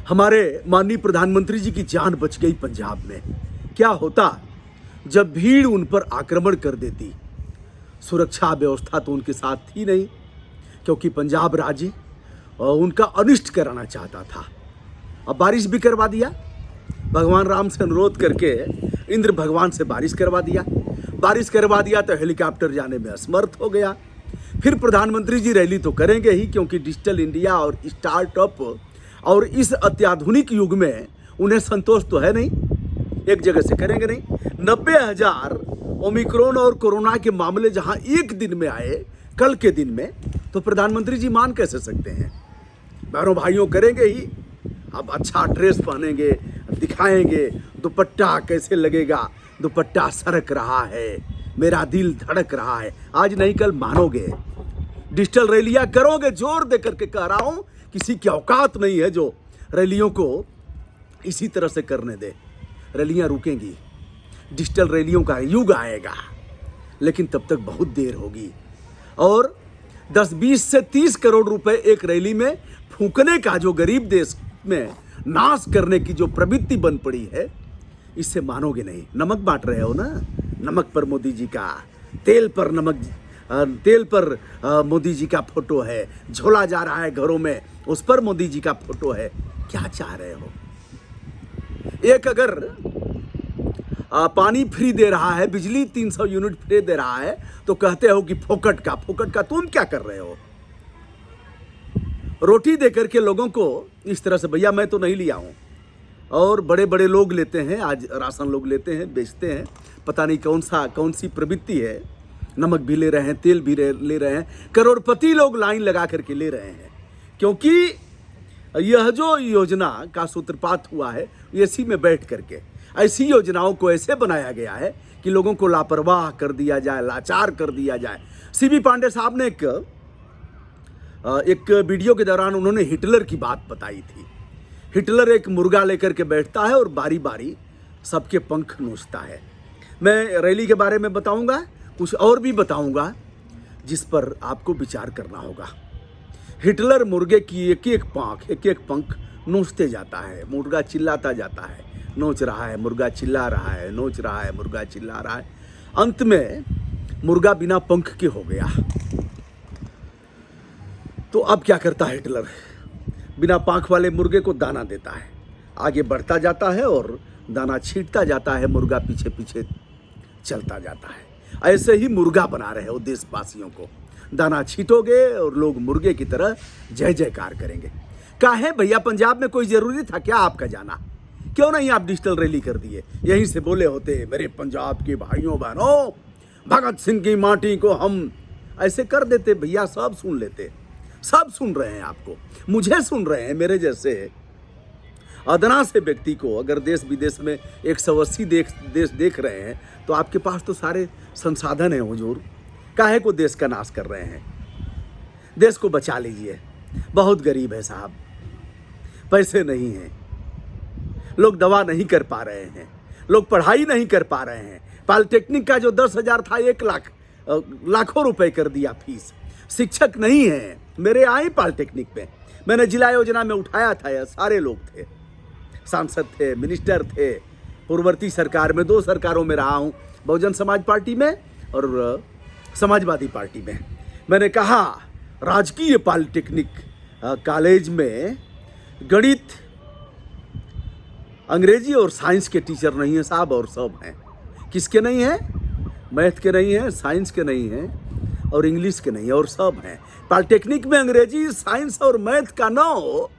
हमारे माननीय प्रधानमंत्री जी की जान बच गई पंजाब में। क्या होता जब भीड़ उन पर आक्रमण कर देती? सुरक्षा व्यवस्था तो उनके साथ थी नहीं, क्योंकि पंजाब राज्य उनका अनिष्ट कराना चाहता था। अब बारिश भी करवा दिया, भगवान राम से अनुरोध करके इंद्र भगवान से बारिश करवा दिया। बारिश करवा दिया तो हेलीकॉप्टर जाने में असमर्थ हो गया। फिर प्रधानमंत्री जी रैली तो करेंगे ही, क्योंकि डिजिटल इंडिया और स्टार्टअप और इस अत्याधुनिक युग में उन्हें संतोष तो है नहीं, एक जगह से करेंगे नहीं। 90,000 ओमिक्रॉन और कोरोना के मामले जहां एक दिन में आए, कल के दिन में, तो प्रधानमंत्री जी मान कैसे सकते हैं? बहनों भाइयों करेंगे ही। अब अच्छा ड्रेस पहनेंगे, दिखाएंगे दुपट्टा कैसे लगेगा, दुपट्टा सरक रहा है, मेरा दिल धड़क रहा है। आज नहीं कल मानोगे, डिजिटल रैलियां करोगे। जोर दे करके कह रहा हूं, किसी की औकात नहीं है जो रैलियों को इसी तरह से करने दे। रैलियां रुकेंगी, डिजिटल रैलियों का युग आएगा, लेकिन तब तक बहुत देर होगी। और 10, 20 से 30 करोड़ रुपए एक रैली में फूकने का जो गरीब देश में नाश करने की जो प्रवृत्ति बन पड़ी है, इससे मानोगे नहीं। नमक बांट रहे हो ना, नमक पर मोदी जी का, तेल पर मोदी जी का फोटो है, झोला जा रहा है घरों में, उस पर मोदी जी का फोटो है। क्या चाह रहे हो? एक अगर पानी फ्री दे रहा है, बिजली 300 यूनिट फ्री दे रहा है, तो कहते हो कि फोकट का। तुम क्या कर रहे हो? रोटी दे करके लोगों को इस तरह से, भैया मैं तो नहीं लिया हूं, और बड़े बड़े लोग लेते हैं, आज राशन लोग लेते हैं, बेचते हैं, पता नहीं कौन सी प्रवृत्ति है। नमक भी ले रहे हैं, तेल भी ले रहे हैं, करोड़पति लोग लाइन लगा करके ले रहे हैं, क्योंकि यह जो योजना का सूत्रपात हुआ है, इसी में बैठ करके ऐसी योजनाओं को ऐसे बनाया गया है कि लोगों को लापरवाह कर दिया जाए, लाचार कर दिया जाए। सीबी पांडे साहब ने एक वीडियो के दौरान उन्होंने हिटलर की बात बताई थी। हिटलर एक मुर्गा लेकर के बैठता है और बारी बारी सबके पंख नोचता है। मैं रैली के बारे में बताऊंगा, कुछ और भी बताऊंगा, जिस पर आपको विचार करना होगा। हिटलर मुर्गे की एक एक पंख नोचते जाता है, मुर्गा चिल्लाता जाता है, नोच रहा है, मुर्गा चिल्ला रहा है, नोच रहा है, मुर्गा चिल्ला रहा है। अंत में मुर्गा बिना पंख के हो गया। तो अब क्या करता है हिटलर? बिना पंख वाले मुर्गे को दाना देता है, आगे बढ़ता जाता है और दाना छींटता जाता है, मुर्गा पीछे पीछे चलता जाता है। ऐसे ही मुर्गा बना रहे हो देशवासियों को। दाना छीटोगे और लोग मुर्गे की तरह जय जयकार करेंगे। काहे भैया, पंजाब में कोई जरूरी था क्या आपका जाना? क्यों नहीं आप डिजिटल रैली कर दिए? यहीं से बोले होते, मेरे पंजाब के भाइयों बहनों, भगत सिंह की माटी को हम, ऐसे कर देते भैया, सब सुन लेते। सब सुन रहे हैं आपको, मुझे सुन रहे हैं, मेरे जैसे अदना से व्यक्ति को अगर देश विदेश में 180 देश देख रहे हैं, तो आपके पास तो सारे संसाधन हैं हुजूर। काहे को देश का नाश कर रहे हैं? देश को बचा लीजिए। बहुत गरीब है साहब, पैसे नहीं हैं, लोग दवा नहीं कर पा रहे हैं, लोग पढ़ाई नहीं कर पा रहे हैं। पॉलिटेक्निक का जो 10,000 था, 1 लाख, लाखों रुपए कर दिया फीस। शिक्षक नहीं है। मेरे आए पॉलिटेक्निक पे, मैंने जिला योजना में उठाया था, यह सारे लोग थे, सांसद थे, मिनिस्टर थे। पूर्ववर्ती सरकार में 2 सरकारों में रहा हूँ, बहुजन समाज पार्टी में और समाजवादी पार्टी में। मैंने कहा राजकीय पॉलिटेक्निक कॉलेज में गणित, अंग्रेजी और साइंस के टीचर नहीं है साहब, और सब हैं। किसके नहीं है? मैथ के नहीं है, साइंस के नहीं है, और इंग्लिश के नहीं है, और सब हैं। पॉलिटेक्निक में अंग्रेजी, साइंस और मैथ का ना हो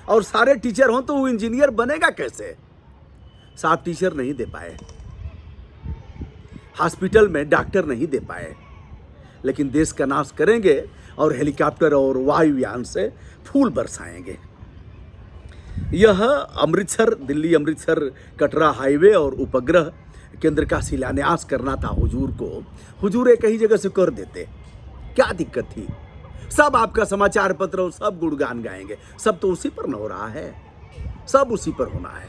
और सारे टीचर हों, तो वो इंजीनियर बनेगा कैसे? साहब टीचर नहीं दे पाए, हॉस्पिटल में डॉक्टर नहीं दे पाए, लेकिन देश का नाश करेंगे और हेलीकॉप्टर और वायुयान से फूल बरसाएंगे। यह अमृतसर, दिल्ली अमृतसर कटरा हाईवे और उपग्रह केंद्र का शिलान्यास करना था हुजूर को। हुजूर एक ही जगह से कर देते, क्या दिक्कत थी? सब आपका समाचार पत्र और सब गुणगान गाएंगे, सब तो उसी पर न हो रहा है, सब उसी पर होना है।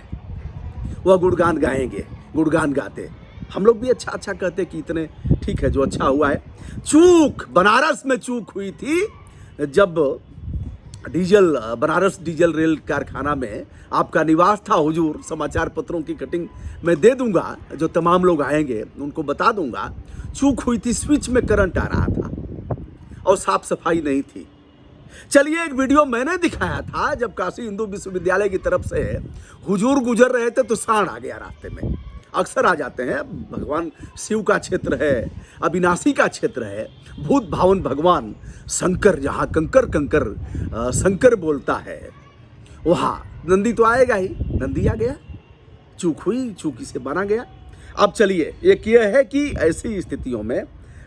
वह गुणगान गाएंगे, गुणगान गाते, हम लोग भी अच्छा अच्छा कहते कि इतने ठीक है, जो अच्छा हुआ है। चूक बनारस में चूक हुई थी, जब डीजल बनारस डीजल रेल कारखाना में आपका निवास था हुजूर। समाचार पत्रों की कटिंग मैं दे दूंगा, जो तमाम लोग आएंगे उनको बता दूंगा। चूक हुई थी, स्विच में करंट आ रहा था और साफ सफाई नहीं थी। चलिए, एक वीडियो मैंने दिखाया था जब काशी हिंदू विश्वविद्यालय की तरफ से हुजूर गुजर रहे थे तो सांड आ गया रास्ते में। अक्सर आ जाते हैं, भगवान शिव का क्षेत्र है, अविनाशी का क्षेत्र है, भूत भावन भगवान शंकर, जहाँ कंकर कंकर शंकर बोलता है वहाँ नंदी तो आएगा ही। नंदी आ गया, चूक हुई, चूकी से बना गया। अब चलिए, एक यह है कि ऐसी स्थितियों में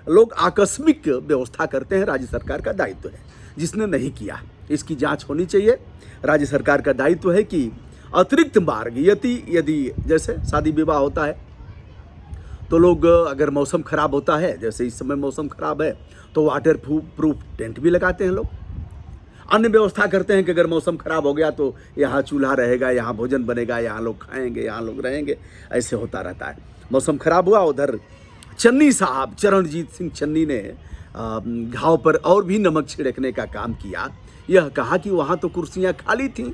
लोग आकस्मिक व्यवस्था करते हैं, राज्य सरकार का दायित्व है। जिसने नहीं किया इसकी जांच होनी चाहिए। राज्य सरकार का दायित्व है कि अतिरिक्त मार्ग यदि जैसे शादी विवाह होता है तो लोग, अगर मौसम खराब होता है, जैसे इस समय मौसम खराब है, तो वाटर प्रूफ टेंट भी लगाते हैं लोग। अन्य व्यवस्था करते हैं कि अगर मौसम खराब हो गया तो यहाँ चूल्हा रहेगा, यहाँ भोजन बनेगा, यहाँ लोग खाएंगे, यहाँ लोग रहेंगे। ऐसे होता रहता है। मौसम खराब हुआ, उधर चन्नी साहब, चरणजीत सिंह चन्नी ने घाव पर और भी नमक छिड़कने का काम किया। यह कहा कि वहाँ तो कुर्सियाँ खाली थीं,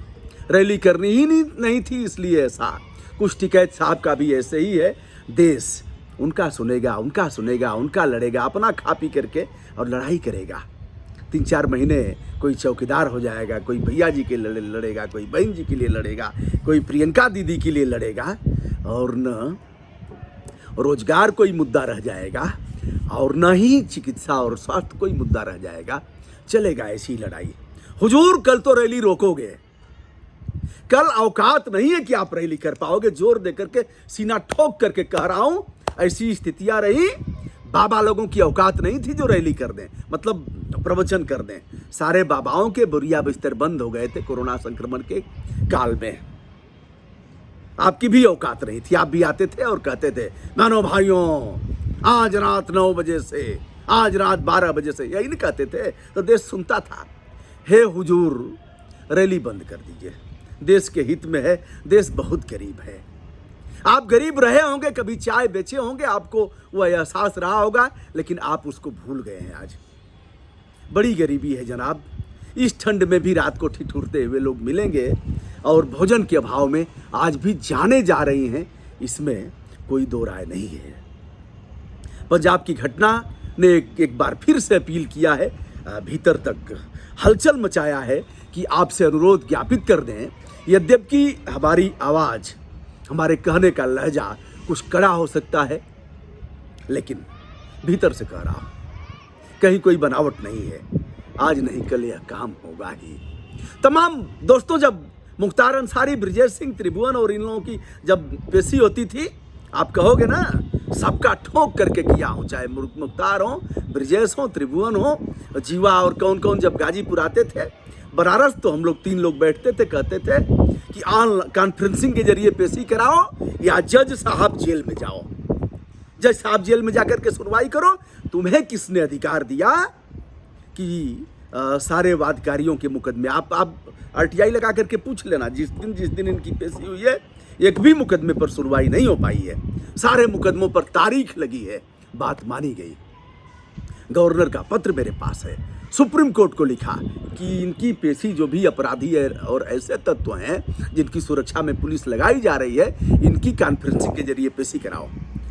रैली करनी ही नहीं थी, इसलिए ऐसा। कुछ टिकैत साहब का भी ऐसे ही है। देश उनका सुनेगा, उनका लड़ेगा, अपना खा पी करके और लड़ाई करेगा। 3-4 महीने कोई चौकीदार हो जाएगा, कोई भैया जी के लिए लड़ेगा, कोई बहन जी के लिए लड़ेगा, कोई प्रियंका दीदी के लिए लड़ेगा, और न रोजगार कोई मुद्दा रह जाएगा, और न ही चिकित्सा और स्वास्थ्य कोई मुद्दा रह जाएगा। चलेगा ऐसी लड़ाई। हुजूर, कल तो रैली रोकोगे, कल औकात नहीं है कि आप रैली कर पाओगे। जोर दे करके, सीना ठोक करके कह रहा हूं, ऐसी स्थितियां रही। बाबा लोगों की औकात नहीं थी जो रैली कर दें, मतलब प्रवचन कर दें। सारे बाबाओं के बुरिया बिस्तर बंद हो गए थे कोरोना संक्रमण के काल में। आपकी भी औकात नहीं थी। आप भी आते थे और कहते थे, बहनों भाइयों, आज रात 9 बजे से, आज रात 12 बजे से, यही नहीं कहते थे तो देश सुनता था। हे हुजूर, रैली बंद कर दीजिए, देश के हित में है। देश बहुत गरीब है। आप गरीब रहे होंगे, कभी चाय बेचे होंगे, आपको वह एहसास रहा होगा, लेकिन आप उसको भूल गए हैं। आज बड़ी गरीबी है जनाब। इस ठंड में भी रात को ठिठुरते हुए लोग मिलेंगे और भोजन के अभाव में आज भी जाने जा रही हैं, इसमें कोई दो राय नहीं है। पंजाब की घटना ने एक बार फिर से अपील किया है, भीतर तक हलचल मचाया है कि आपसे अनुरोध ज्ञापित कर दें। यद्यपि हमारी आवाज़, हमारे कहने का लहजा कुछ कड़ा हो सकता है, लेकिन भीतर से कह रहा हूं, कहीं कोई बनावट नहीं है। आज नहीं कल यह काम होगा ही। तमाम दोस्तों, जब मुख्तार अंसारी, ब्रिजेश सिंह, त्रिभुवन और इन लोगों की जब पेशी होती थी, आप कहोगे ना, सबका ठोक करके किया हूं, चाहे मुख्तार हो, ब्रिजेश हो, त्रिभुवन हो, जीवा और कौन कौन जब गाजीपुर आते थे, बनारस, तो हम लोग 3 लोग बैठते थे, कहते थे कि ऑनलाइन कॉन्फ्रेंसिंग के जरिए पेशी कराओ या जज साहब जेल में जाओ। जज साहब जेल में जाकर के सुनवाई करो। तुम्हें किसने अधिकार दिया कि सारे वादकारियों के मुकदमे, आप RTI लगा करके पूछ लेना, जिस दिन इनकी पेशी हुई है, एक भी मुकदमे पर सुनवाई नहीं हो पाई है। सारे मुकदमों पर तारीख लगी है, बात मानी गई। गवर्नर का पत्र मेरे पास है, सुप्रीम कोर्ट को लिखा कि इनकी पेशी, जो भी अपराधी है और ऐसे तत्व हैं जिनकी सुरक्षा में पुलिस लगाई जा रही है, इनकी कॉन्फ्रेंसिंग के जरिए पेशी कराओ।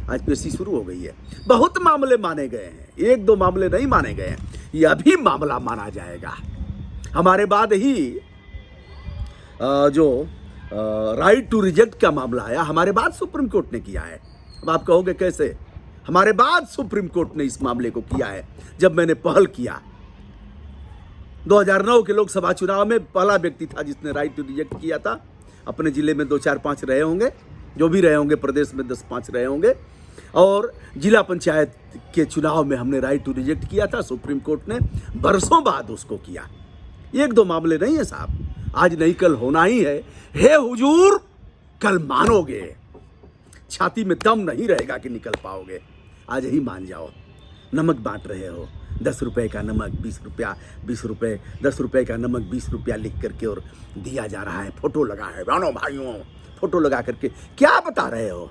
आज पेशी शुरू हो गई है। बहुत मामले माने गए हैं, 1-2 मामले नहीं माने गए हैं। यह भी मामला माना जाएगा। हमारे बाद ही जो राइट टू रिजेक्ट का मामला आया, हमारे बाद सुप्रीम कोर्ट ने किया है। अब आप कहोगे कैसे? हमारे बाद सुप्रीम कोर्ट ने इस मामले को किया है। जब मैंने पहल किया, 2009 के लोकसभा चुनाव में पहला व्यक्ति था जिसने राइट टू रिजेक्ट किया था। अपने जिले में 2-4-5 रहे होंगे, जो भी रहे होंगे, प्रदेश में 10-5 रहे होंगे, और जिला पंचायत के चुनाव में हमने राइट टू रिजेक्ट किया था। सुप्रीम कोर्ट ने बरसों बाद उसको किया। 1-2 मामले नहीं है साहब, आज नहीं कल होना ही है। हे हुजूर, कल मानोगे, छाती में दम नहीं रहेगा कि निकल पाओगे। आज ही मान जाओ। नमक बांट रहे हो, 10 रुपए का नमक 20 रुपया, 20 रुपये, 10 रुपए का नमक 20 रुपया लिख करके और दिया जा रहा है। फोटो लगा है, बहनों भाइयों, फोटो लगा करके क्या बता रहे हो?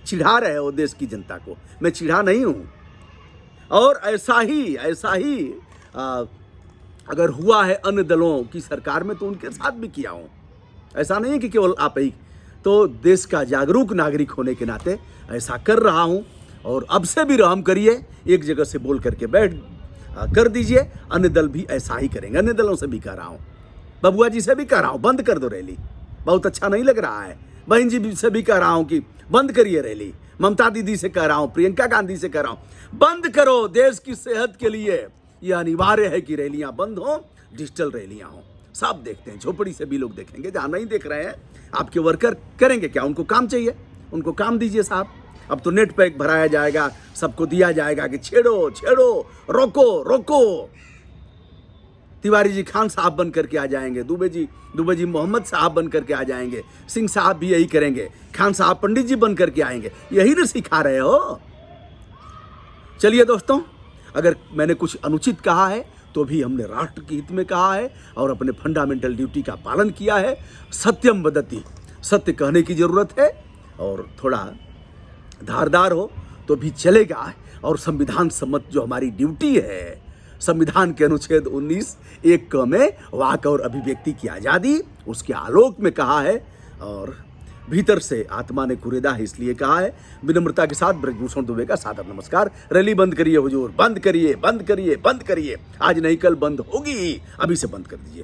चिढ़ा रहे हो देश की जनता को। मैं चिढ़ा नहीं हूं। और ऐसा ही अगर हुआ है अन्य दलों की सरकार में तो उनके साथ भी किया हूं। ऐसा नहीं है कि केवल आप ही। तो देश का जागरूक नागरिक होने के नाते ऐसा कर रहा हूं और अब से भी रहम करिए, एक जगह से बोल करके बैठ कर दीजिए। अन्य दल भी ऐसा ही करेंगे। अन्य दलों से भी कह रहा हूं, बबुआ जी से भी कह रहा हूं, बंद कर दो रैली, बहुत अच्छा नहीं लग रहा है। बहन जी से भी कह रहा हूं कि बंद करिए रैली। ममता दीदी से कह रहा हूं, प्रियंका गांधी से कह रहा हूं, बंद करो। देश की सेहत के लिए यह अनिवार्य है कि रैलियां बंद हो, डिजिटल रैलियां हो। सब देखते हैं, झोपड़ी से भी लोग देखेंगे, जहां नहीं देख रहे हैं आपके वर्कर करेंगे क्या? उनको काम चाहिए, उनको काम दीजिए साहब। अब तो नेट पैक भराया जाएगा, सबको दिया जाएगा कि छेड़ो छेड़ो, रोको रोको। तिवारी जी खान साहब बन करके आ जाएंगे, दुबे जी मोहम्मद साहब बन करके आ जाएंगे, सिंह साहब भी यही करेंगे, खान साहब पंडित जी बन करके आएंगे। यही ना सिखा रहे हो। चलिए दोस्तों, अगर मैंने कुछ अनुचित कहा है तो भी हमने राष्ट्र के हित में कहा है और अपने फंडामेंटल ड्यूटी का पालन किया है। सत्यम वदति, सत्य कहने की जरूरत है और थोड़ा धारदार हो तो भी चलेगा। और संविधान सम्मत जो हमारी ड्यूटी है, संविधान के अनुच्छेद 19(1) में वाक और अभिव्यक्ति की आज़ादी, उसके आलोक में कहा है और भीतर से आत्मा ने कुरेदा है, इसलिए कहा है। विनम्रता के साथ ब्रजभूषण दुबे का सादर नमस्कार। रैली बंद करिए हुजूर, बंद करिए, बंद करिए, बंद करिए। आज नहीं कल बंद होगी, अभी से बंद कर दीजिए।